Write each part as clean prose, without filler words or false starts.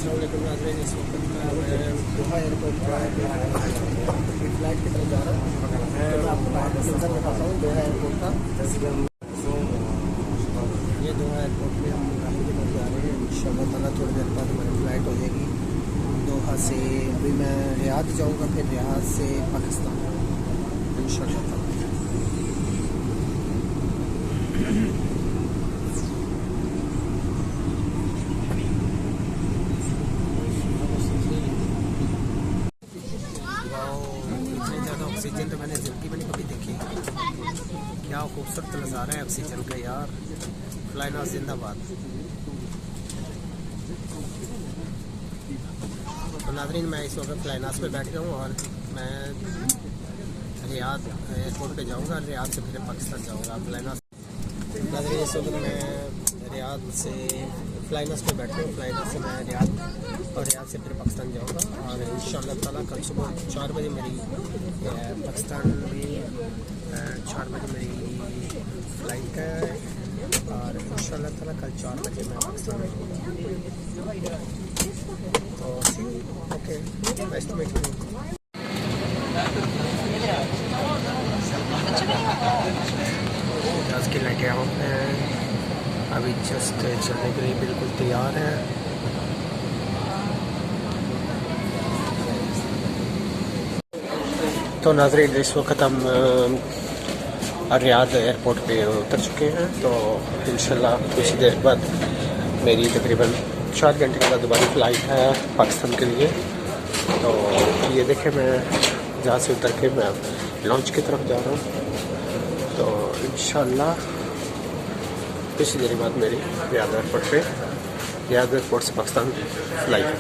नाज़रीन, इस वक्त मैं दोहा एयरपोर्ट फ्लाइट की तरफ जा रहा हूँ। तो मैं आपको बाहर मंजर दिखाता हूँ दोहा एयरपोर्ट का। ये दोहा एयरपोर्ट पे हम गाड़ी की तरफ जा रहे हैं। इंशाअल्लाह ताला थोड़ी देर बाद हमारी फ़्लाइट हो जाएगी दोहा से। अभी मैं रियाद जाऊँगा, फिर रियाद से पाकिस्तान इंशाअल्लाह ताला। ऑक्सीजन तो मैंने ज़िंदगी में नहीं कभी देखी। क्या खूबसूरत नज़ारा है ऑक्सीजन का यार। फ्लाइनास जिंदाबाद। तो नाज़रीन, मैं इस वक्त फ्लाइनास पे बैठ गया हूँ और मैं रियाद एयरपोर्ट पे जाऊँगा। रियाद से फिर पाकिस्तान जाऊँगा। फ्लाइनास नाज़रीन, इस वक्त मैं रियाद से फ्लाइनास पे बैठा हूँ। फ्लाइनास से मैं रियाद और रियाद से फिर पाकिस्तान जाऊँगा और इंशाअल्लाह ताला कल सुबह 4 बजे मेरी पाकिस्तान में 4 बजे मेरी फ़्लाइट है और इंशाअल्लाह ताला कल 4 बजे मैं पाकिस्तान में हूँ। तो okay, nice to meet you. जहाज़ की लाइटें ऑफ हैं, अभी जस्ट चलने के लिए बिल्कुल तैयार है। तो नाज़रीन, इस वक्त हम रियाद एयरपोर्ट पे उतर चुके हैं। तो इंशाल्लाह कुछ देर बाद मेरी तकरीबन 4 घंटे के बाद दोबारा फ़्लाइट है पाकिस्तान के लिए। तो ये देखें, मैं जहाँ से उतर के मैं लॉन्च की तरफ जा रहा हूँ। तो इंशाल्लाह कुछ देर बाद मेरी रियाद एयरपोर्ट से पाकिस्तान फ़्लाइट है।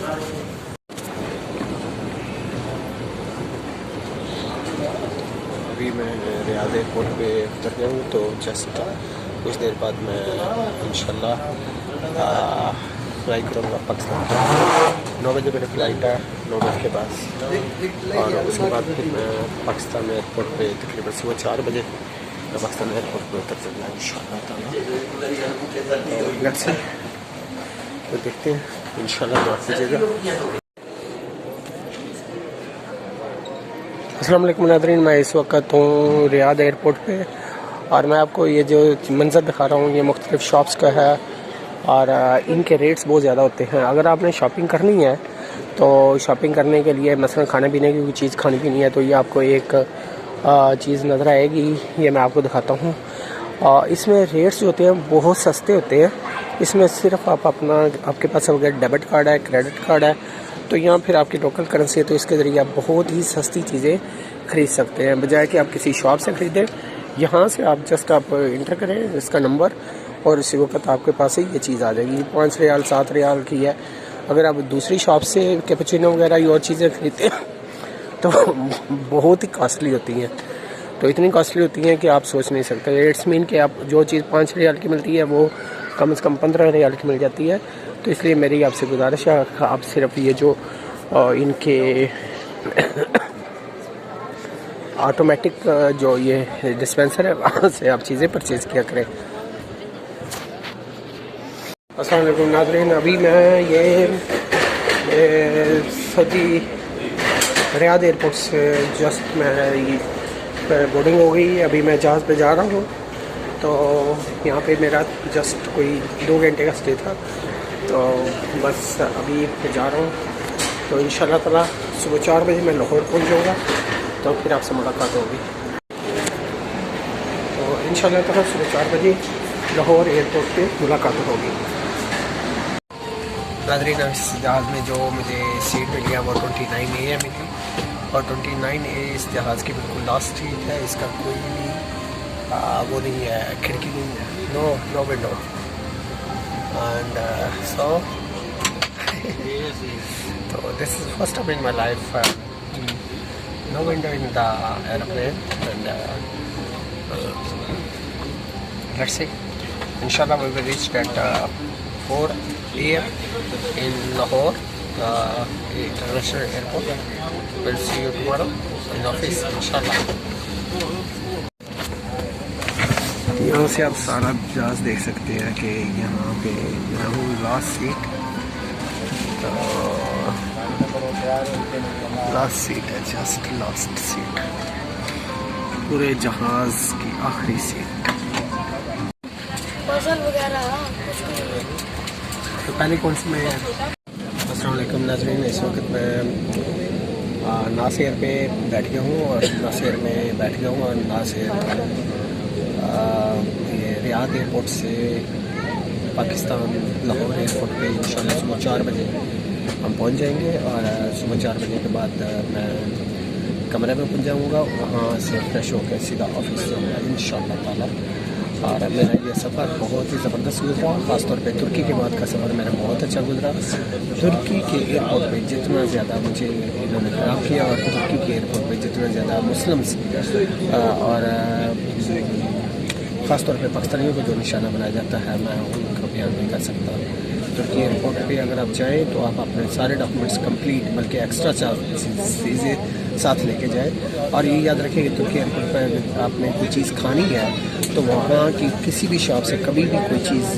अभी मैं रियाद एयरपोर्ट पे उतर गया हूँ। तो जस्ट कुछ देर बाद मैं इंशाल्लाह फ्लाई करूँगा पाकिस्तान। 9 बजे मेरी फ़्लाइट है, 9 बजे के बाद। और उसके बाद फिर मैं पाकिस्तान एयरपोर्ट पे तकरीबन सुबह 4 बजे मैं पाकिस्तान एयरपोर्ट पे उतर जाऊँगा इंशाल्लाह ताला। लेट्स सी, तो देखते हैं इंशाल्लाह। दुआ कीजिएगा। अस्सलाम वालेकुम नाज़रीन, मैं इस वक्त हूँ रियाद एयरपोर्ट पे और मैं आपको ये जो मंज़र दिखा रहा हूँ ये मुख्तलिफ़ शॉप्स का है और इनके रेट्स बहुत ज़्यादा होते हैं। अगर आपने शॉपिंग करनी है तो शॉपिंग करने के लिए मसलन खाने पीने की कोई चीज़ खानी पीनी है तो ये आपको एक चीज़ नज़र आएगी। ये मैं आपको दिखाता हूँ। इसमें रेट्स जो होते हैं बहुत सस्ते होते हैं। इसमें सिर्फ आप आपके पास अगर डेबिट कार्ड है, क्रेडिट कार्ड है तो यहाँ फिर आपकी लोकल करेंसी है तो इसके ज़रिए आप बहुत ही सस्ती चीज़ें ख़रीद सकते हैं, बजाय कि आप किसी शॉप से ख़रीदें। यहाँ से आप जस्ट आप इंटर करें इसका नंबर और इसी वक्त आपके पास ही ये चीज़ आ जाएगी। 5 रियाल 7 रियाल की है। अगर आप दूसरी शॉप से कैपुचिनो वगैरह या और चीज़ें ख़रीदते हैं तो बहुत ही कॉस्टली होती हैं। तो इतनी कॉस्टली होती हैं कि आप सोच नहीं सकते। इट्स मीन कि आप जो चीज़ 5 रियाल की मिलती है वो कम से कम 15 रियाल की मिल जाती है। तो इसलिए मेरी आपसे गुजारिश है, आप सिर्फ ये जो इनके ऑटोमेटिक जो ये डिस्पेंसर है वहाँ से आप चीज़ें परचेज़ किया करें। अस्सलाम वालेकुम नाज़रीन, अभी मैं ये सऊदी रियाद एयरपोर्ट से जस्ट मैं बोर्डिंग हो गई। अभी मैं जहाज़ पे जा रहा हूँ। तो यहाँ पे मेरा जस्ट कोई 2 घंटे का स्टे था। तो बस अभी जा रहा हूँ। तो इंशाल्लाह ताला सुबह 4 बजे मैं लाहौर पहुँच जाऊँगा। तो फिर आपसे मुलाकात होगी। तो इंशाल्लाह ताला सुबह 4 बजे लाहौर एयरपोर्ट पे मुलाकात होगी। नाज़रीन, इस जहाज़ में जो मुझे सीट मिली है वो 29A है मिली और 29A इस जहाज़ की बिल्कुल लास्ट सीट है। इसका कोई भी वो नहीं है, खिड़की नहीं है, नो विंडो। एंड सो तो this is first time in my life no window in the airplane. And let's see, इंशाल्लाह we will reach at 4 AM in Lahore international airport. We'll see you tomorrow in office inshallah. यहाँ से आप सारा जहाज़ देख सकते हैं कि यहाँ पे मैं हूँ लास्ट सीट। तो लास्ट सीट है, जस्ट लास्ट सीट, पूरे जहाज की आखिरी सीट। तो पहले कौन सी में है? अस्सलाम वालेकुम नाज़रीन, इस वक्त मैं नासिर पे बैठ गया हूँ और नासिर में बैठ गया हूँ और नासिर ये रियाद एयरपोर्ट से पाकिस्तान लाहौर एयरपोर्ट पे इंशाल्लाह सुबह 4 बजे हम पहुँच जाएंगे और सुबह 4 बजे के बाद मैं कमरे में पहुँच जाऊँगा, वहाँ से फ्रेश होकर सीधा ऑफिस जाऊँगा इंशाल्लाह ताला। और मेरा ये सफ़र बहुत ही ज़बरदस्त गुजरा, ख़ासतौर पे तुर्की के बाद का सफ़र मेरा बहुत अच्छा गुजरा। तुर्की के एयरपोर्ट पे जितना ज़्यादा मुझे इन्होंने ख़राब किया और तुर्की के एयरपोर्ट पे जितना ज़्यादा मुस्लिम्स और ख़ासतौर पे पाकिस्तानियों को जो निशाना बनाया जाता है, मैं उनका बयान नहीं कर सकता। तुर्की एयरपोर्ट पे अगर आप जाएँ तो आप अपने सारे डॉक्यूमेंट्स कंप्लीट बल्कि एक्स्ट्रा चीज़ें साथ लेके जाए। और ये याद रखें कि तुर्की एयरपोर्ट पर आपने कोई चीज़ खानी है तो वहाँ की किसी भी शॉप से कभी भी कोई चीज़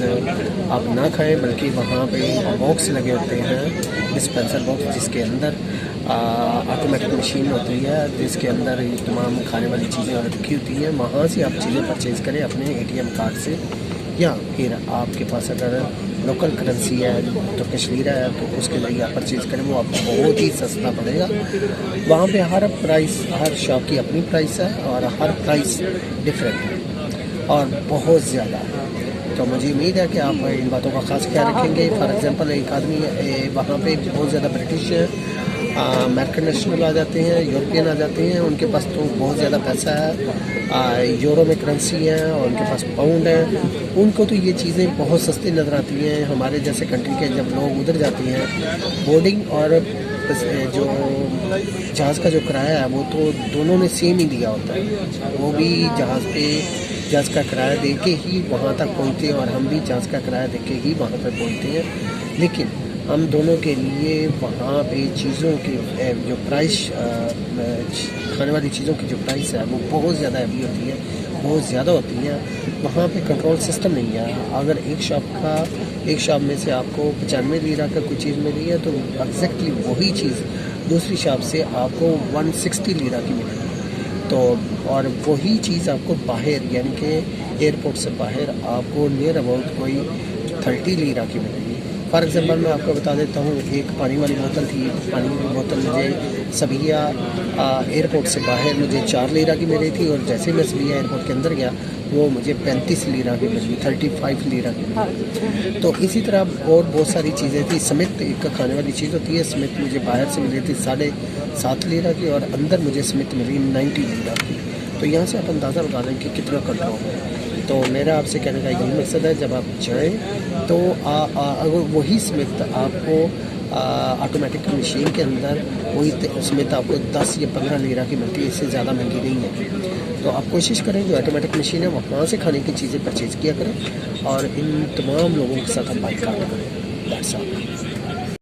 आप ना खाएं, बल्कि वहाँ पे बॉक्स लगे होते हैं, डिस्पेंसर बॉक्स, जिसके अंदर ऑटोमेटिक मशीन होती है जिसके अंदर ये तमाम खाने वाली चीज़ें रखी होती हैं। वहाँ से आप चीज़ें परचेज़ करें अपने ATM कार्ड से, या फिर आपके पास अगर लोकल करेंसी है, तुर्किश लीरा है, तो उसके लिए आप परचेज़ करें, वो आपको बहुत ही सस्ता पड़ेगा। वहाँ पे हर प्राइस, हर शॉप की अपनी प्राइस है और हर प्राइस डिफरेंट है और बहुत ज़्यादा। तो मुझे उम्मीद है कि आप इन बातों का ख़ास ख्याल रखेंगे। फॉर एग्ज़ाम्पल एक आदमी वहाँ पे बहुत ज़्यादा ब्रिटिश अमेरिकन नेशनल आ जाते हैं, यूरोपियन आ जाते हैं, उनके पास तो बहुत ज़्यादा पैसा है, यूरो में करेंसी है और उनके पास पाउंड है, उनको तो ये चीज़ें बहुत सस्ती नज़र आती हैं। हमारे जैसे कंट्री के जब लोग उधर जाते हैं, बोर्डिंग और जो जहाज़ का जो किराया है वो तो दोनों ने सेम ही दिया होता है। वो भी जहाज़ का किराया दे के ही वहाँ तक पहुँचते हैं और हम भी जहाज़ का किराया दे के ही वहाँ पर पहुँचते हैं। लेकिन हम दोनों के लिए वहाँ पे चीज़ों की जो प्राइस, खाने वाली चीज़ों की जो प्राइस है वो बहुत ज़्यादा हैवी होती है, बहुत ज़्यादा होती है। वहाँ पे कंट्रोल सिस्टम नहीं है। अगर एक शॉप में से आपको 95 लीरा का कोई चीज़ मिली है तो एग्जैक्टली वही चीज़ दूसरी शॉप से आपको 160 लीरा की मिलेगी। तो और वही चीज़ आपको बाहर यानी कि एयरपोर्ट से बाहर आपको नियर अबाउट कोई 30 लीरा की मिलेगी। फॉर एग्ज़ाम्पल मैं आपको बता देता हूँ, एक पानी वाली बोतल थी, पानी की बोतल मुझे सबिया एयरपोर्ट से बाहर मुझे 4 लीरा की मिली थी और जैसे मैं सबिया एयरपोर्ट के अंदर गया वो मुझे 35 लीरा की मिली, 35 लीरा की मिली। तो इसी तरह और बहुत सारी चीज़ें थी। स्मिथ एक खाने वाली चीज़ होती है, स्मिथ मुझे बाहर से मिली थी 7.5 लीरा की और अंदर मुझे स्मिथ मिली 90 लीरा की। तो यहाँ से आप अंदाज़ा लगा लें कि कितना कंट्रोल है। तो मेरा आपसे कहने का यही मकसद है, जब आप जाएँ तो अगर वही स्मिथ आपको ऑटोमेटिक मशीन के अंदर वही स्मिथ आपको 10 या 15 लीरा की मिलती है, इससे ज़्यादा महंगी नहीं है। तो आप कोशिश करें जो ऑटोमेटिक मशीन है वहाँ से खाने की चीज़ें परचेज़ किया करें और इन तमाम लोगों के साथ आप बाइकाट करें। That's all.